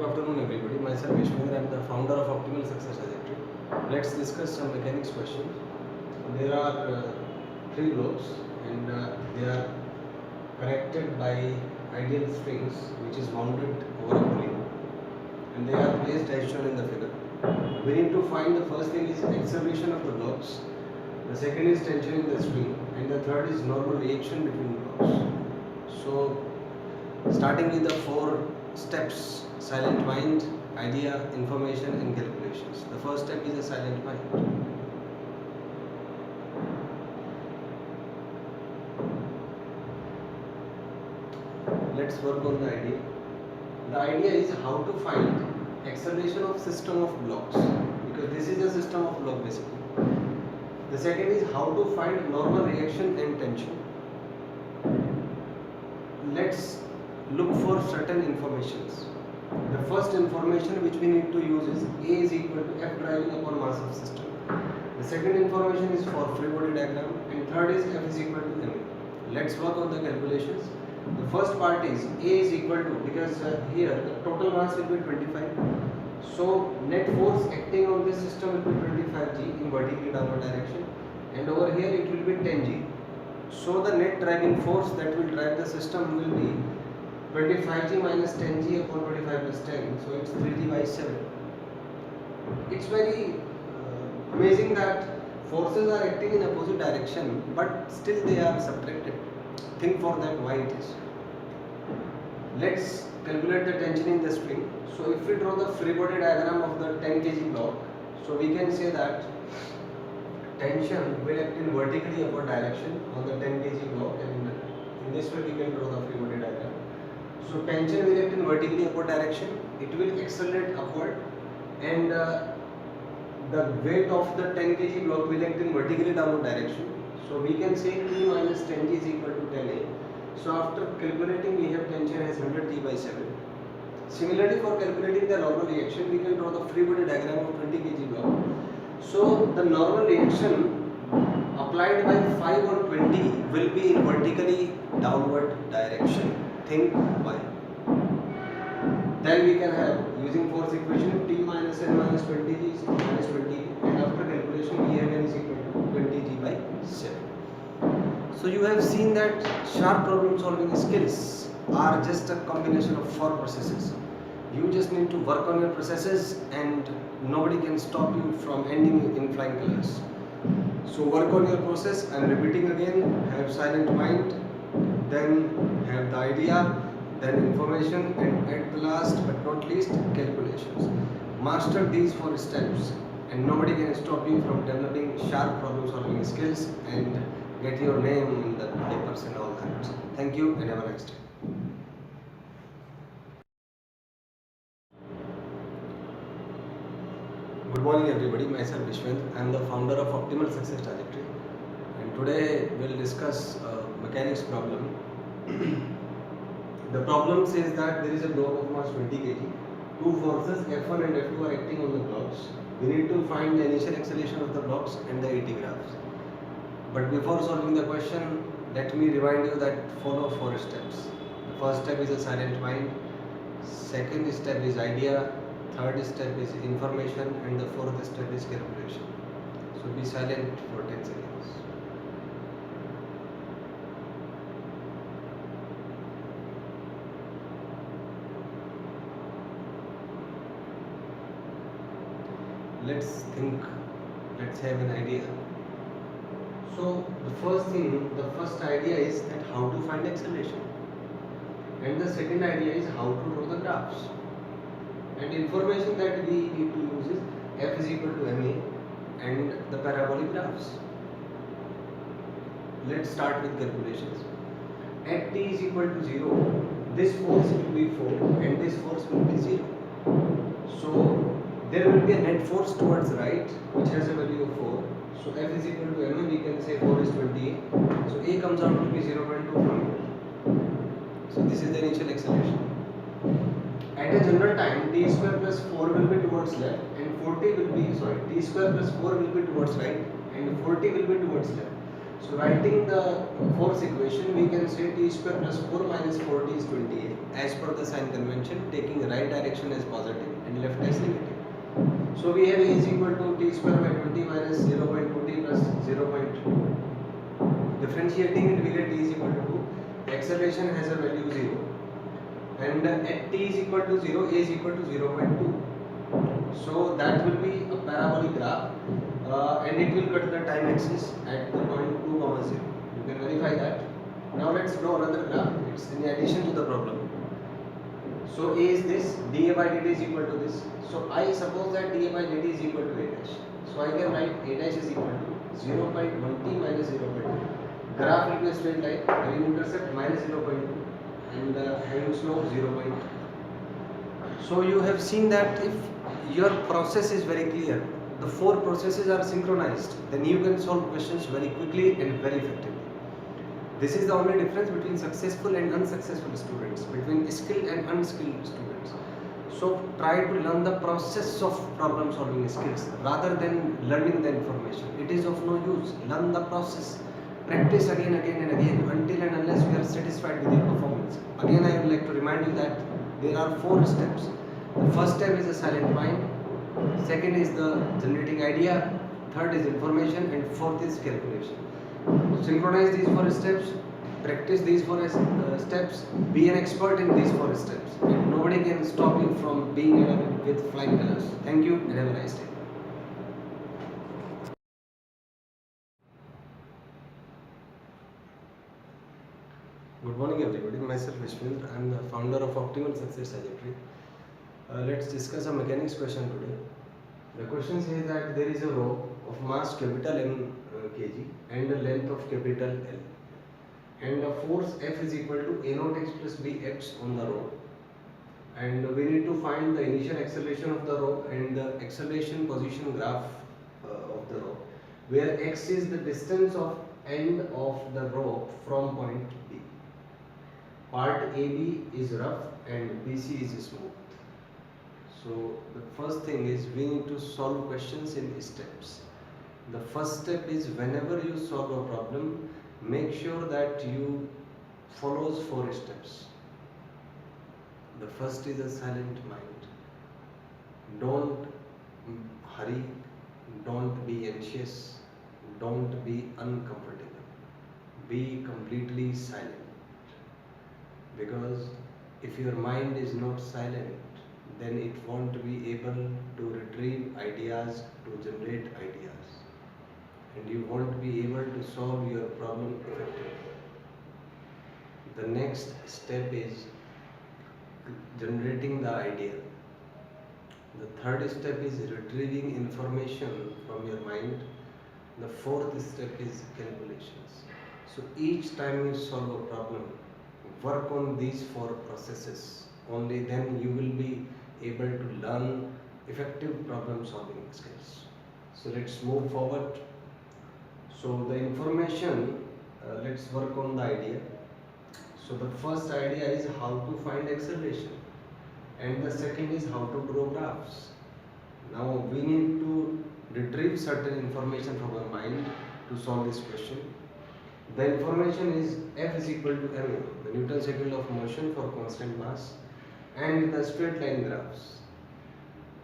Good afternoon everybody. Myself Vishvendra, I am the founder of Optimal Success Trajectory. Let's discuss some mechanics questions. There are three blocks and they are connected by ideal strings which is wounded over a pulley, and they are placed as shown in the figure. We need to find the first thing is acceleration of the blocks, the second is tension in the string, and the third is normal reaction between blocks. So starting with the four steps: silent mind, idea, information and calculations. The first step is a silent mind. Let's work on the idea. The idea is how to find acceleration of system of blocks, because this is a system of block basically. The second is how to find normal reaction and tension. Let's look for certain informations. The first information which we need to use is A is equal to F driving upon mass of system. The second information is for free body diagram, and third is F is equal to ma. Let's work on the calculations. The first part is A is equal to, because here the total mass will be 25. So net force acting on this system will be 25 G in vertically downward direction, and over here it will be 10 G. So the net driving force that will drive the system will be 25 G minus 10 G upon 25 plus 10, so it's 3 G by 7. It's very amazing that forces are acting in opposite direction, but still they are subtracted. Think for that why it is. Let's calculate the tension in the string. So if we draw the free body diagram of the 10 kg block, so we can say that tension will act in vertically upward direction on the 10 kg block, and in this way we can draw the free body diagram. So tension will act in vertically upward direction, it will accelerate upward, and the weight of the 10 kg block will act in vertically downward direction. So we can say T minus 10 G is equal to 10A. So after calculating, we have tension as 100 G by 7. Similarly, for calculating the normal reaction, we can draw the free body diagram of 20 kg block. So the normal reaction applied by 5 on 20 will be in vertically downward direction. Think why. Then we can have, using force equation, T minus N minus 20 G is minus 20, and after calculation we have N is equal to 20 G by 7. So you have seen that sharp problem solving skills are just a combination of 4 processes. You just need to work on your processes and nobody can stop you from ending in flying colors. So work on your process. I am repeating again: have silent mind, then have the idea, then information, and at the last but not least, calculations. Master these 4 steps and nobody can stop you from developing sharp problem solving skills and get your name in the papers and all that. Thank you and have a nice day. Good morning everybody, myself Vishvendra. I am the founder of Optimal Success Trajectory, and today we will discuss a mechanics problem. The problem says that there is a block of mass 20 kg. Two forces F1 and F2 are acting on the blocks. We need to find the initial acceleration of the blocks and the AT graphs. But before solving the question, let me remind you that follow 4 steps. The first step is a silent mind, second step is idea, third step is information, and the fourth step is calculation. So be silent for 10 seconds. Let's think, let's have an idea. So the first idea is that how to find acceleration, and the second idea is how to draw the graphs, and information that we need to use is F is equal to ma and the parabolic graphs. Let's start with calculations. At t is equal to 0, this force will be 4 and this force will be 0. So there will be a net force towards right which has a value of 4. So F is equal to ma, we can say 4 is 28. So A comes out to be 0.2 from here. So this is the initial acceleration. At a general time, t square plus 4 will be towards left and 40 will be, t square plus 4 will be towards right and 40 will be towards left. So writing the force equation, we can say t square plus 4 minus 40 is 28. As per the sign convention, taking right right direction as positive and left as negative. So we have A is equal to t square by 20 minus 0.2t plus 0.2. Differentiating it, we get t is equal to 2. The acceleration has a value 0. And at t is equal to 0, A is equal to 0.2. So that will be a parabolic graph and it will cut the time axis at the point 2, 0. You can verify that. Now let's draw another graph. It's in addition to the problem. So A is this, dA by dt is equal to this. So I suppose that dA by dt is equal to A dash. So I can write A dash is equal to 0.1t minus 0.2. Graph will be a straight line, having intercept minus 0.2 and having slope 0.2. So you have seen that if your process is very clear, the 4 processes are synchronized, then you can solve questions very quickly and very effectively. This is the only difference between successful and unsuccessful students, between skilled and unskilled students. So try to learn the process of problem solving skills rather than learning the information. It is of no use. Learn the process. Practice again and again until and unless we are satisfied with your performance. Again, I would like to remind you that there are 4 steps. The first step is a silent mind. Second is the generating idea. Third is information, and fourth is calculation. Synchronize these 4 steps. Practice these 4 steps. Be an expert in these 4 steps. And nobody can stop you from being with flying colors. Thank you and have a nice day. Good morning everybody, myself Vishvendra. I am the founder of Optimal Success Trajectory. Let's discuss a mechanics question today. The question says that there is a rope of mass capital M kg and a length of capital L, and a force F is equal to A naught x plus B x on the rope, and we need to find the initial acceleration of the rope and the acceleration position graph of the rope, where x is the distance of end of the rope from point B. Part AB is rough and BC is smooth. So the first thing is we need to solve questions in steps. The first step is whenever you solve a problem, make sure that you follows 4 steps. The first is a silent mind. Don't hurry, don't be anxious, don't be uncomfortable. Be completely silent. Because if your mind is not silent, then it won't be able to retrieve ideas, to generate ideas, and you won't be able to solve your problem effectively. The next step is generating the idea. The third step is retrieving information from your mind. The fourth step is calculations. So each time you solve a problem, work on these 4 processes. Only then you will be able to learn effective problem solving skills. So let's move forward. So the information, let's work on the idea. So the first idea is how to find acceleration, and the second is how to draw graphs. Now we need to retrieve certain information from our mind to solve this question. The information is F is equal to ma, the Newton's second law of motion for constant mass, and the straight line graphs.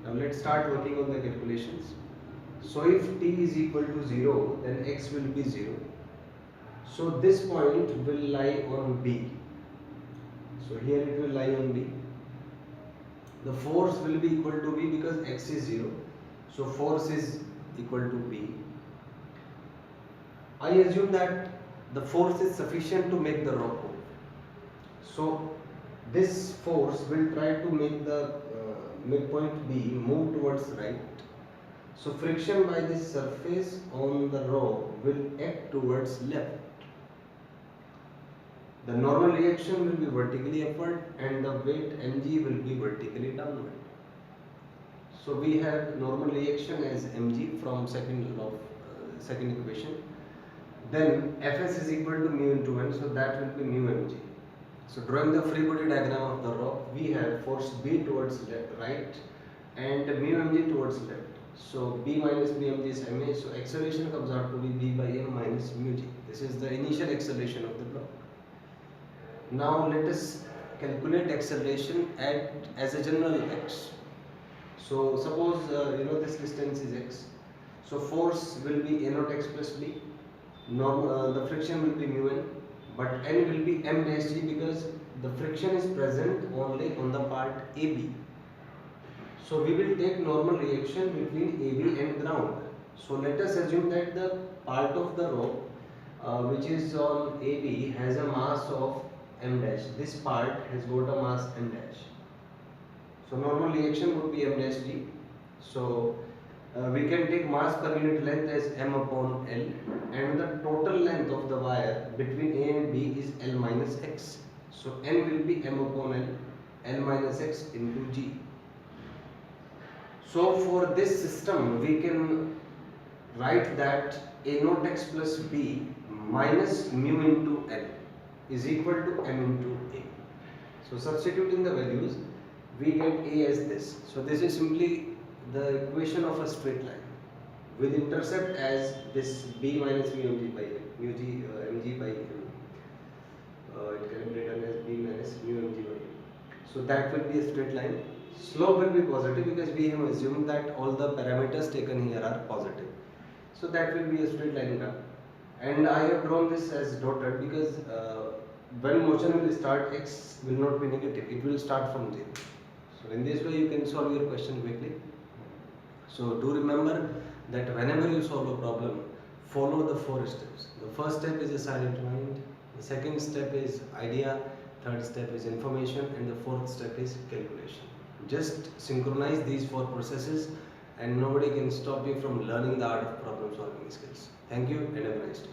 Now let's start working on the calculations. So if t is equal to 0, then x will be 0. So this point will lie on B. So here it will lie on B. The force will be equal to B because x is 0. So force is equal to B. I assume that the force is sufficient to make the rope move. So this force will try to make the midpoint B move towards right. So friction by this surface on the rope will act towards left. The normal reaction will be vertically upward and the weight mg will be vertically downward. So we have normal reaction as mg from second law, second equation. Then Fs is equal to mu into 1, so that will be mu mg. So drawing the free body diagram of the rope, we have force B towards right and mu mg towards left. So B minus mu mg is ma, so acceleration comes out to be B by m minus mu g. This is the initial acceleration of the block. Now let us calculate acceleration at as a general x. So suppose this distance is x. So force will be a naught x plus b. The friction will be mu n, but n will be m dash g because the friction is present only on the part AB. So we will take normal reaction between AB and ground. So let us assume that the part of the rope which is on AB has a mass of m dash. This part has got a mass m dash. So normal reaction would be m dash g. So we can take mass per unit length as m upon L, and the total length of the wire between A and B is L minus x. So n will be m upon L, L minus x into g. So for this system we can write that A naught x plus b minus mu into L is equal to m into A. So substituting the values, we get A as this. So this is simply the equation of a straight line with intercept as this b minus mu mg by m, mg by m. It can be written as b minus mu mg by m. So that will be a straight line. Slope will be positive because we have assumed that all the parameters taken here are positive. So that will be a straight line graph. And I have drawn this as dotted because when motion will start, x will not be negative, it will start from 0. So in this way you can solve your question quickly. So do remember that whenever you solve a problem, follow the 4 steps. The first step is a silent mind, the second step is idea, third step is information, and the fourth step is calculation. Just synchronize these 4 processes and nobody can stop you from learning the art of problem solving skills. Thank you and have a nice day.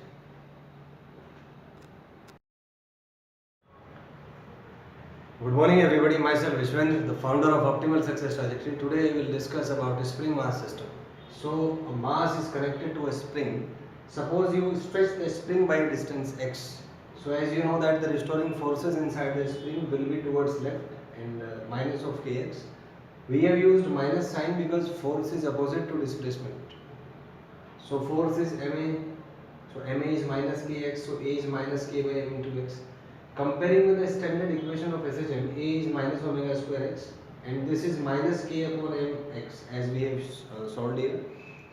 Good morning everybody, myself Vishvendra, the founder of Optimal Success Trajectory. Today we will discuss about a spring mass system. So a mass is connected to a spring. Suppose you stretch the spring by distance x. So as you know that the restoring forces inside the spring will be towards left and minus of kx. We have used minus sign because force is opposite to displacement. So force is ma. So ma is minus kx. So a is minus k by m into x. Comparing with the standard equation of SHM, A is minus omega square x and this is minus k upon m x as we have solved here.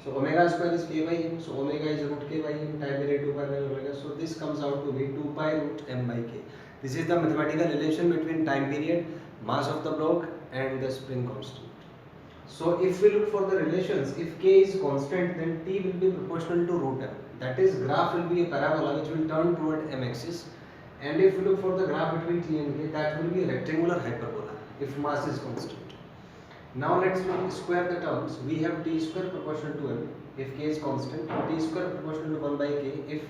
So omega square is k by m, so omega is root k by m, time period 2 pi by omega. So this comes out to be 2 pi root m by k. This is the mathematical relation between time period, mass of the block and the spring constant. So if we look for the relations, if k is constant then t will be proportional to root m. That is, graph will be a parabola which will turn toward m axis. And if we look for the graph between t and k, that will be a rectangular hyperbola if mass is constant. Now let's square the terms. We have t square proportional to m if k is constant, t square proportional to 1 by k if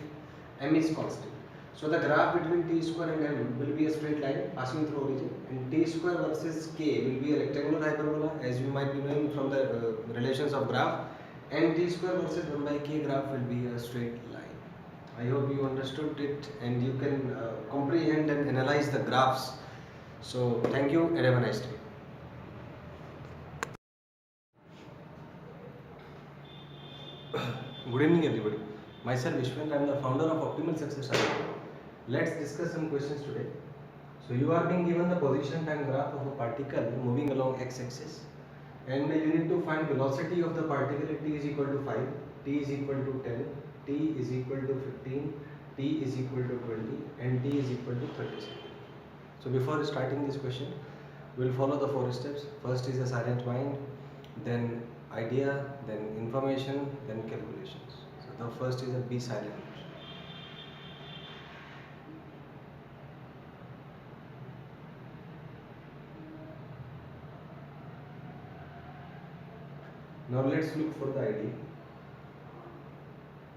m is constant. So the graph between t square and m will be a straight line passing through origin, and t square versus k will be a rectangular hyperbola as you might be knowing from the relations of graph, and t square versus 1 by k graph will be a straight line. I hope you understood it and you can comprehend and analyze the graphs. So thank you and have a nice day. Good evening everybody. Myself Vishvendra, I am the founder of Optimal Success Trajectory. Let's discuss some questions today. So you are being given the position time graph of a particle moving along x-axis, and you need to find velocity of the particle at t is equal to 5, t is equal to 10, t is equal to 15, t is equal to 20 and t is equal to 30 seconds. So before starting this question, we will follow the 4 steps. First is a silent mind, then idea, then information, then calculations. So the first is a be silent. Now let's look for the idea.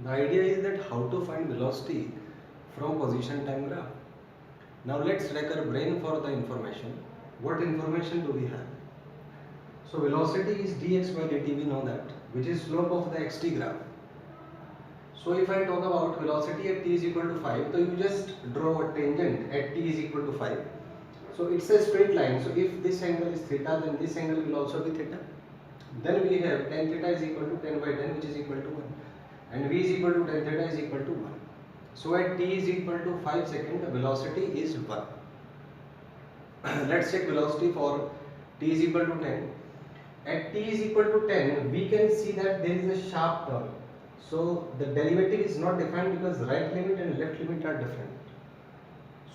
The idea is that how to find velocity from position time graph. Now let's rack our brain for the information. What information do we have? So velocity is dx by dt, we know that, which is slope of the xt graph. So if I talk about velocity at t is equal to 5, so you just draw a tangent at t is equal to 5. So it's a straight line. So if this angle is theta, then this angle will also be theta. Then we have tan theta is equal to 10 by 10, which is equal to 1. And v is equal to tan theta is equal to 1. So at t is equal to 5 seconds, the velocity is 1. let's check velocity for t is equal to 10. At t is equal to 10, we can see that there is a sharp turn. So the derivative is not defined because right limit and left limit are different.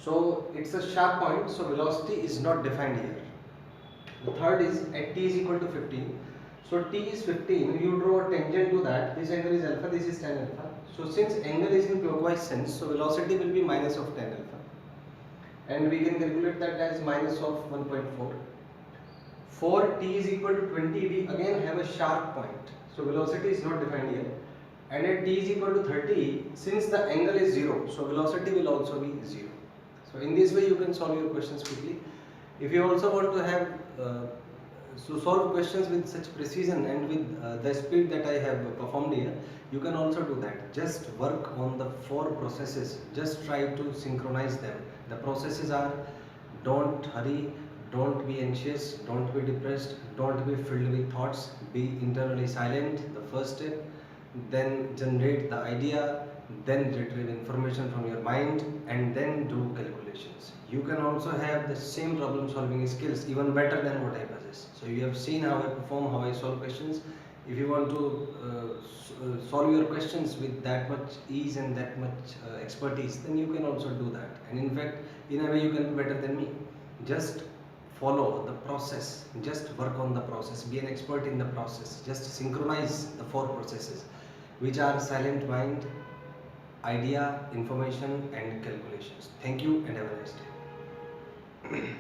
So it's a sharp point, so velocity is not defined here. The third is at t is equal to 15. So t is 15, you draw a tangent to that. This angle is alpha, this is tan alpha. So since angle is in clockwise sense, so velocity will be minus of tan alpha. And we can calculate that as minus of 1.4. For t is equal to 20, we again have a sharp point. So velocity is not defined here. And at t is equal to 30, since the angle is 0, so velocity will also be 0. So in this way you can solve your questions quickly. If you also want to have so solve questions with such precision and with the speed that I have performed here, you can also do that. Just work on the 4 processes. Just try to synchronize them. The processes are: don't hurry, don't be anxious, don't be depressed, don't be filled with thoughts, be internally silent, the first step. Then generate the idea, then retrieve information from your mind, and then do calculations. You can also have the same problem solving skills, even better than what I possess. So you have seen how I perform, how I solve questions. If you want to solve your questions with that much ease and that much expertise, then you can also do that. And in fact, in a way you can be better than me. Just follow the process, just work on the process, be an expert in the process. Just synchronize the 4 processes, which are silent mind, idea, information, and calculations. Thank you and have a nice day.